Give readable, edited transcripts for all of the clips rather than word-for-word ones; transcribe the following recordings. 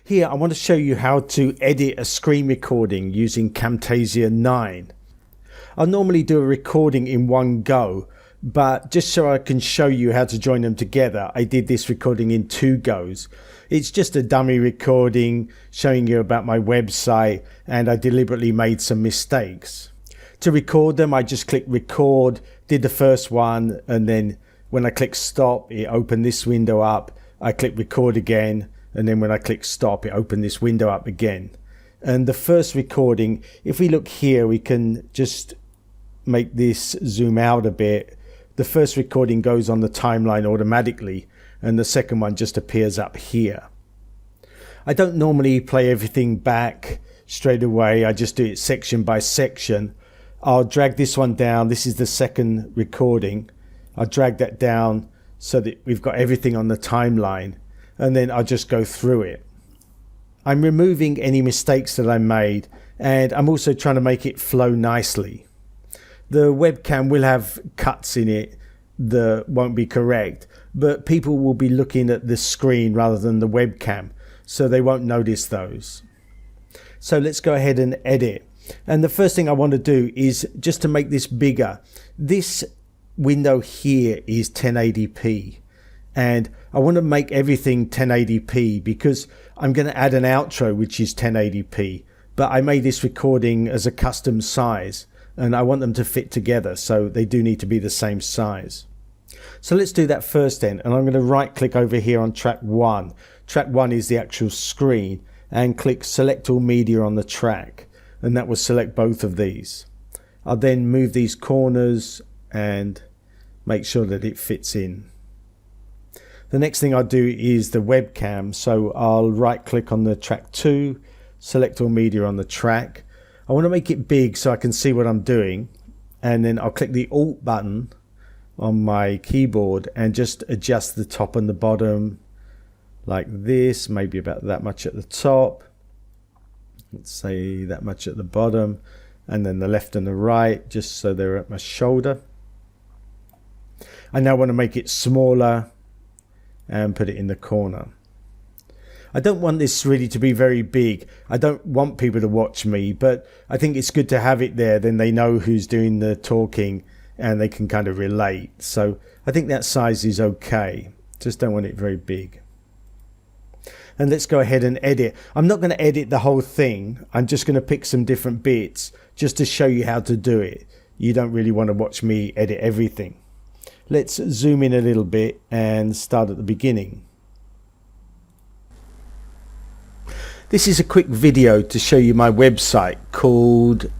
Here, I want to show you how to edit a screen recording using Camtasia 9. I'll normally do a recording in one go, but just so I can show you how to join them together, I did this recording in 2 goes. It's just a dummy recording showing you about my website, and I deliberately made some mistakes. To record them, I just clicked record, did the first one, and then when I click stop, it opened this window up. I click record again, and then when I click stop, it opened this window up again. And the first recording, if we look here, we can just make this zoom out a bit. The first recording goes on the timeline automatically, and the second one just appears up here. I don't normally play everything back straight away. I just do it section by section. I'll drag this one down. This is the second recording. I'll drag that down so that we've got everything on the timeline, and then I'll just go through it. I'm removing any mistakes that I made, and I'm also trying to make it flow nicely. The webcam will have cuts in it that won't be correct, but people will be looking at the screen rather than the webcam, so they won't notice those. So let's go ahead and edit. And the first thing I want to do is just to make this bigger. This window here is 1080p, and I want to make everything 1080p because I'm going to add an outro which is 1080p, but I made this recording as a custom size and I want them to fit together, so they do need to be the same size. So let's do that first then, and I'm going to right click over here on track 1. Track 1 is the actual screen, and click select all media on the track, and that will select both of these. I'll then move these corners and make sure that it fits in. The next thing I'll do is the webcam, so I'll right click on the track 2, select all media on the track. I want to make it big so I can see what I'm doing, and then I'll click the Alt button on my keyboard and just adjust the top and the bottom like this, maybe about that much at the top, let's say that much at the bottom, and then the left and the right just so they're at my shoulder. I now want to make it smaller and put it in the corner. I don't want this really to be very big. I don't want people to watch me, but I think it's good to have it there, then they know who's doing the talking and they can kind of relate. So I think that size is okay. Just don't want it very big. And let's go ahead and edit. I'm not going to edit the whole thing. I'm just going to pick some different bits just to show you how to do it. You don't really want to watch me edit everything. Let's zoom in a little bit and start at the beginning. This is a quick video to show you my website called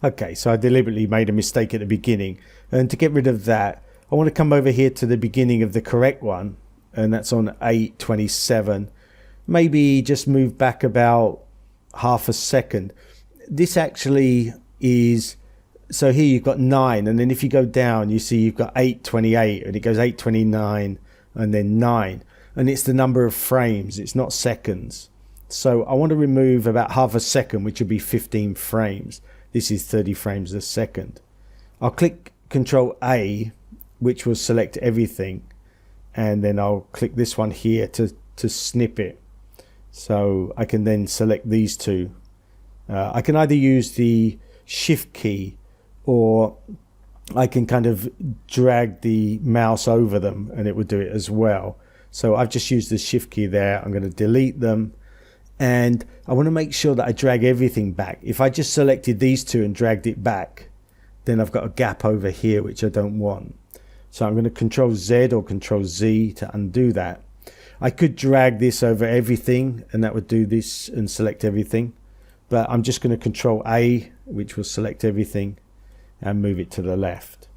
okay, so I deliberately made a mistake at the beginning, and to get rid of that I want to come over here to the beginning of the correct one, and that's on 8:27. Maybe just move back about half a second. This actually is, so here you've got 9, and then if you go down you see you've got 8:28, and it goes 8:29 and then 9, and it's the number of frames, it's not seconds. So I want to remove about half a second, which would be 15 frames. This is 30 frames a second. I'll click Control A, which will select everything, and then I'll click this one here to snip it. So I can then select these two. I can either use the Shift key, or I can kind of drag the mouse over them and it would do it as well. So I've just used the Shift key there. I'm going to delete them, and I want to make sure that I drag everything back. If I just selected these two and dragged it back, then I've got a gap over here which I don't want. So I'm going to Control Z or Control Z to undo that. I could drag this over everything and that would do this and select everything, but I'm just going to Control A, which will select everything, and move it to the left.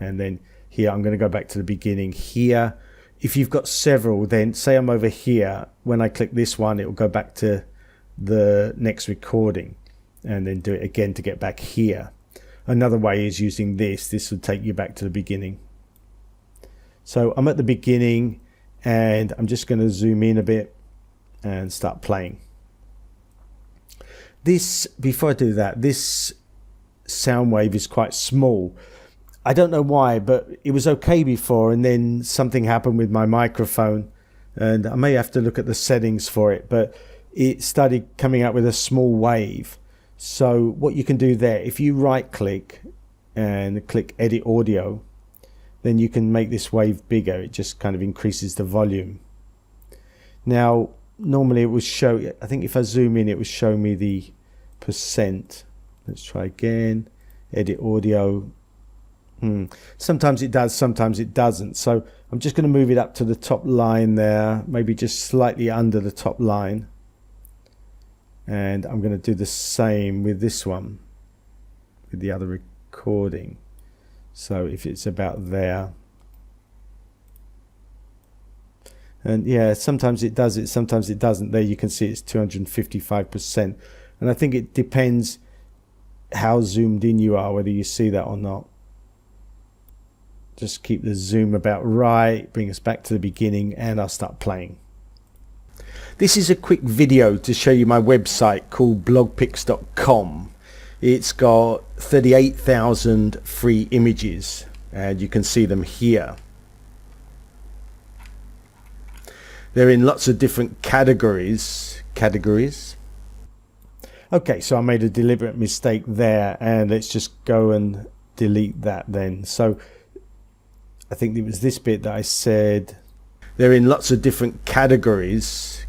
And then here I'm going to go back to the beginning here. If you've got several, then say I'm over here, when I click this one it will go back to the next recording, and then do it again to get back here. Another way is using this will take you back to the beginning. So I'm at the beginning, and I'm just going to zoom in a bit and start playing. This, before I do that, this sound wave is quite small. I don't know why, but it was okay before, and then something happened with my microphone and I may have to look at the settings for it, but it started coming out with a small wave. So what you can do there, if you right click and click edit audio, then you can make this wave bigger. It just kind of increases the volume. Now normally it will show, I think if I zoom in it will show me the percent. Let's try again, edit audio. Sometimes it does, sometimes it doesn't. So I'm just going to move it up to the top line there, maybe just slightly under the top line. And I'm going to do the same with this one, with the other recording. So if it's about there. And yeah, sometimes it does it, sometimes it doesn't. There you can see it's 255%. And I think it depends how zoomed in you are, whether you see that or not. Just keep the zoom about right, bring us back to the beginning, and I'll start playing. This is a quick video to show you my website called blogpics.com. It's got 38,000 free images, and you can see them here. They're in lots of different categories. Okay, so I made a deliberate mistake there, and let's just go and delete that then. So I think it was this bit that I said they're in lots of different categories.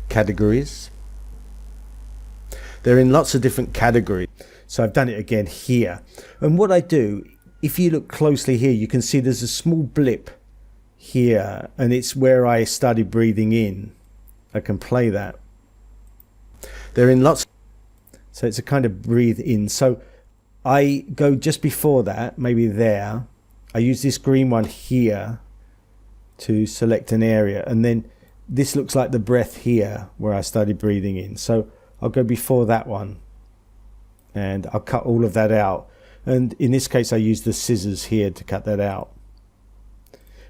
They're in lots of different categories. So I've done it again here. And what I do, if you look closely here, you can see there's a small blip here, and it's where I started breathing in. I can play that. They're in lots. So it's a kind of breathe in. So I go just before that, maybe there. I use this green one here to select an area, and then this looks like the breath here where I started breathing in. So I'll go before that one and I'll cut all of that out. And in this case I use the scissors here to cut that out.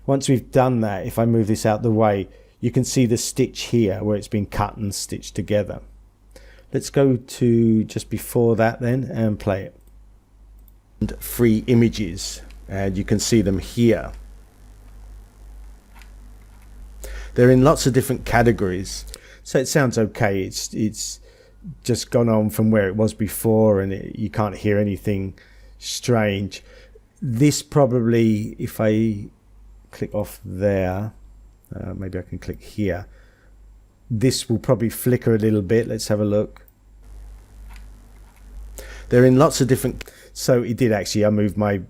Once we've done that, if I move this out the way, you can see the stitch here where it's been cut and stitched together. Let's go to just before that then and play it. And free images, and you can see them here. They're in lots of different categories. So it sounds okay. It's just gone on from where it was before, and you can't hear anything strange. This probably, if I click off there, maybe I can click here. This will probably flicker a little bit. Let's have a look. They're in lots of different. So it did actually. I moved my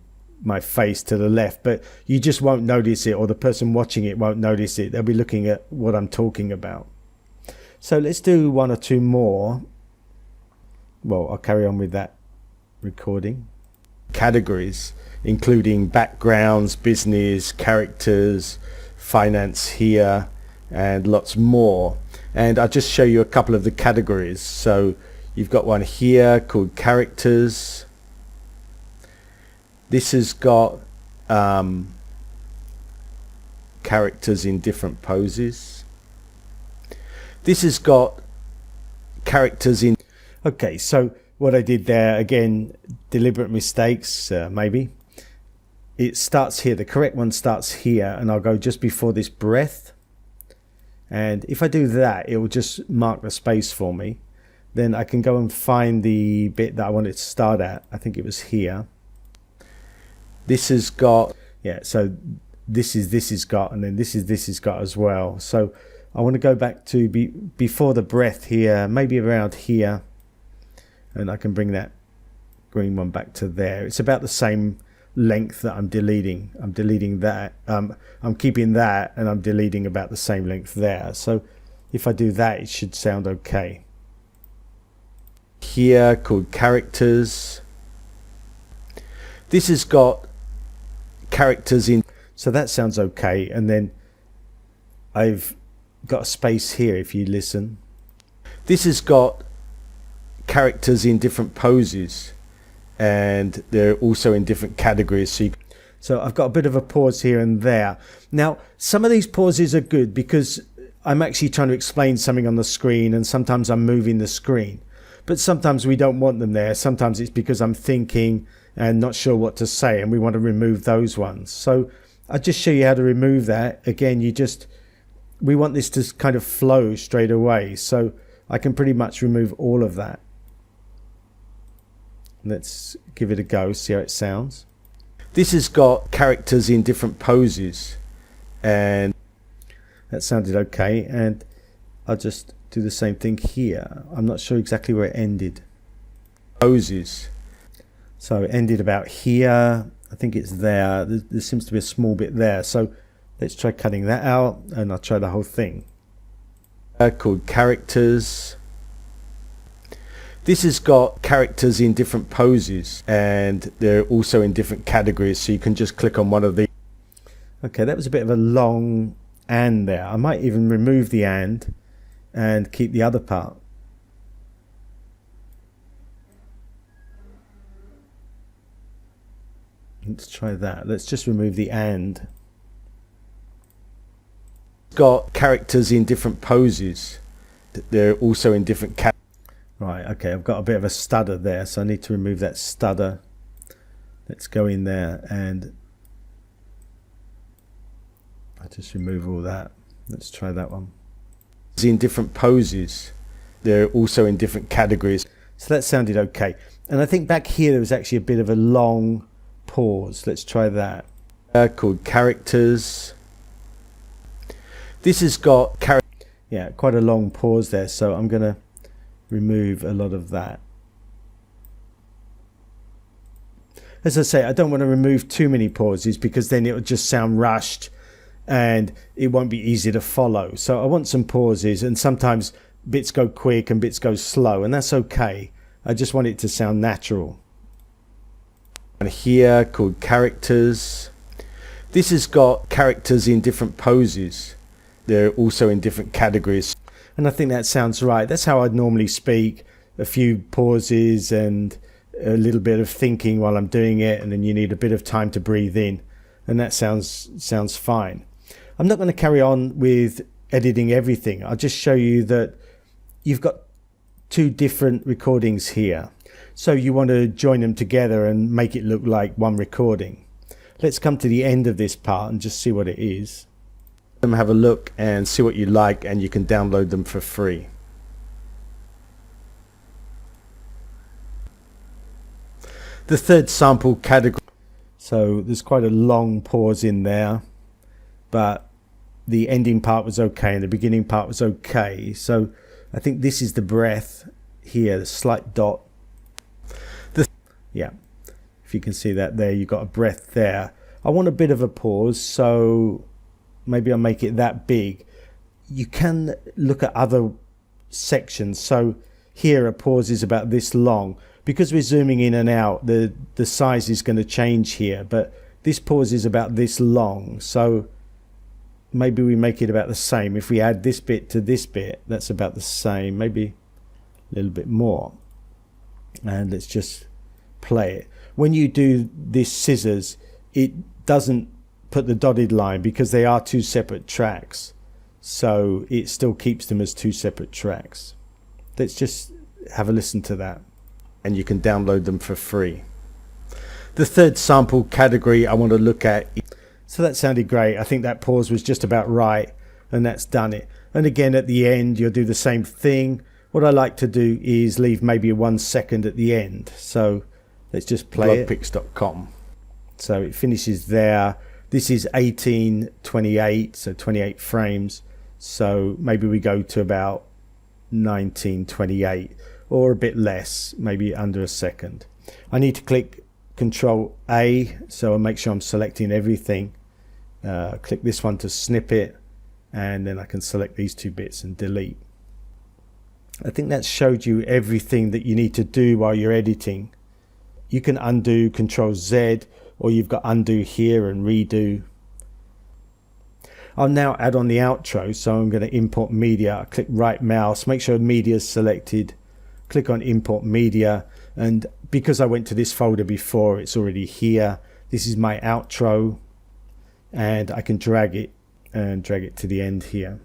face to the left, but you just won't notice it, or the person watching it won't notice it. They'll be looking at what I'm talking about. So let's do one or two more. Well, I'll carry on with that recording. Categories, including backgrounds, business, characters, finance here, and lots more. And I'll just show you a couple of the categories. So you've got one here called characters. This has got characters in different poses. This has got characters in. Okay, so what I did there, again, deliberate mistakes, maybe. It starts here, the correct one starts here, and I'll go just before this breath. And if I do that, it will just mark the space for me. Then I can go and find the bit that I wanted to start at. I think it was here. This has got, yeah, so this is got, and then this is got as well. So I want to go back to before the breath here, maybe around here, and I can bring that green one back to there. It's about the same length that I'm deleting. I'm deleting that. I'm keeping that, and I'm deleting about the same length there. So if I do that, it should sound okay. Here called characters. This has got characters in, so that sounds okay. And then I've got a space here if you listen. This has got characters in different poses, and they're also in different categories. So I've got a bit of a pause here and there. Now some of these pauses are good because I'm actually trying to explain something on the screen, and sometimes I'm moving the screen, but sometimes we don't want them there. Sometimes it's because I'm thinking and not sure what to say, and we want to remove those ones. So I'll just show you how to remove that. Again, you just we want this to kind of flow straight away, so I can pretty much remove all of that. Let's give it a go, see how it sounds. This has got characters in different poses, and that sounded okay, and I'll just do the same thing here. I'm not sure exactly where it ended. Poses. So it ended about here. I think it's there. There seems to be a small bit there. So let's try cutting that out, and I'll try the whole thing. Called characters. This has got characters in different poses, and they're also in different categories, so you can just click on one of these. Okay, that was a bit of a long and there. I might even remove the and keep the other part. Let's try that. Let's just remove the and. Got characters in different poses. They're also in different categories. Right, okay, I've got a bit of a stutter there, so I need to remove that stutter. Let's go in there and I just remove all that. Let's try that one. It's in different poses. They're also in different categories. So that sounded okay. And I think back here there was actually a bit of a long pause. Let's try that. Called characters. This has got quite a long pause there, so I'm going to remove a lot of that. As I say, I don't want to remove too many pauses because then it will just sound rushed and it won't be easy to follow. So I want some pauses, and sometimes bits go quick and bits go slow, and that's okay. I just want it to sound natural. And here, called characters. This has got characters in different poses. They're also in different categories. And I think that sounds right. That's how I'd normally speak. A few pauses and a little bit of thinking while I'm doing it, and then you need a bit of time to breathe in, and that sounds fine. I'm not going to carry on with editing everything. I'll just show you that you've got two different recordings here, so you want to join them together and make it look like one recording. Let's come to the end of this part and just see what it is. Have a look and see what you like, and you can download them for free. The third sample category. So there's quite a long pause in there, but the ending part was okay and the beginning part was okay. So I think this is the breath here, the slight dot. Yeah, if you can see that there, you've got a breath there. I want a bit of a pause, so maybe I'll make it that big. You can look at other sections. So here a pause is about this long. Because we're zooming in and out, the size is going to change here, but this pause is about this long. So maybe we make it about the same. If we add this bit to this bit, that's about the same, maybe a little bit more. And let's just play it. When you do this scissors, it doesn't put the dotted line because they are two separate tracks, so it still keeps them as two separate tracks. Let's just have a listen to that, and you can download them for free. The third sample category I want to look at. So that sounded great. I think that pause was just about right, and that's done it. And again at the end you'll do the same thing. What I like to do is leave maybe 1 second at the end. So let's just play it. Blogpix.com. So it finishes there. This is 1828, so 28 frames. So maybe we go to about 1928 or a bit less, maybe under a second. I need to click Control A, so I'll make sure I'm selecting everything. Click this one to snip it, and then I can select these two bits and delete. I think that showed you everything that you need to do while you're editing. You can undo, Control Z, or you've got undo here and redo. I'll now add on the outro, so I'm going to import media. I click right mouse, make sure media is selected, click on import media, and because I went to this folder before, it's already here. This is my outro, and I can drag it to the end here.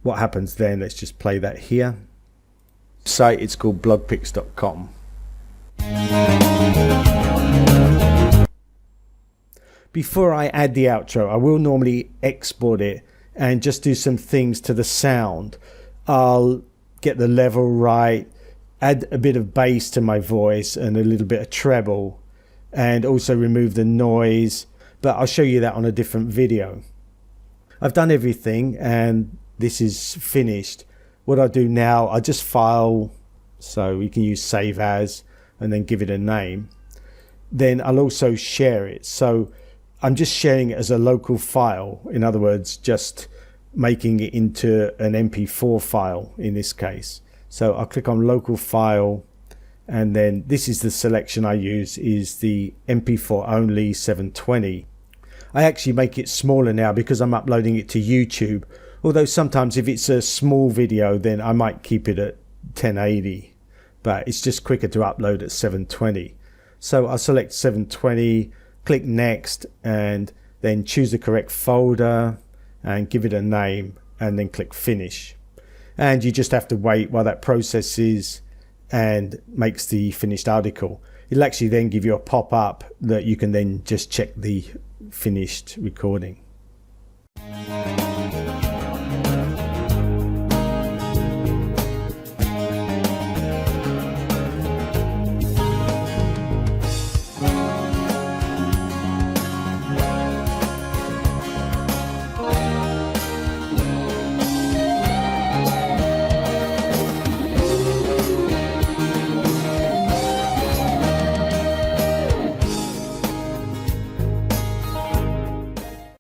What happens then? Let's just play that here. Site, it's called blogpix.com. before I add the outro, I will normally export it and just do some things to the sound. I'll get the level right, add a bit of bass to my voice and a little bit of treble, and also remove the noise, but I'll show you that on a different video. I've done everything and this is finished. What I'll do now, I'll just file, so you can use save as and then give it a name. Then I'll also share it. So I'm just sharing it as a local file. In other words, just making it into an MP4 file in this case. So I'll click on local file, and then this is the selection I use, is the MP4 only 720. I actually make it smaller now because I'm uploading it to YouTube, although sometimes if it's a small video then I might keep it at 1080, but it's just quicker to upload at 720. So I'll select 720, click next, and then choose the correct folder and give it a name, and then click finish. And you just have to wait while that processes and makes the finished article. It'll actually then give you a pop-up that you can then just check the finished recording.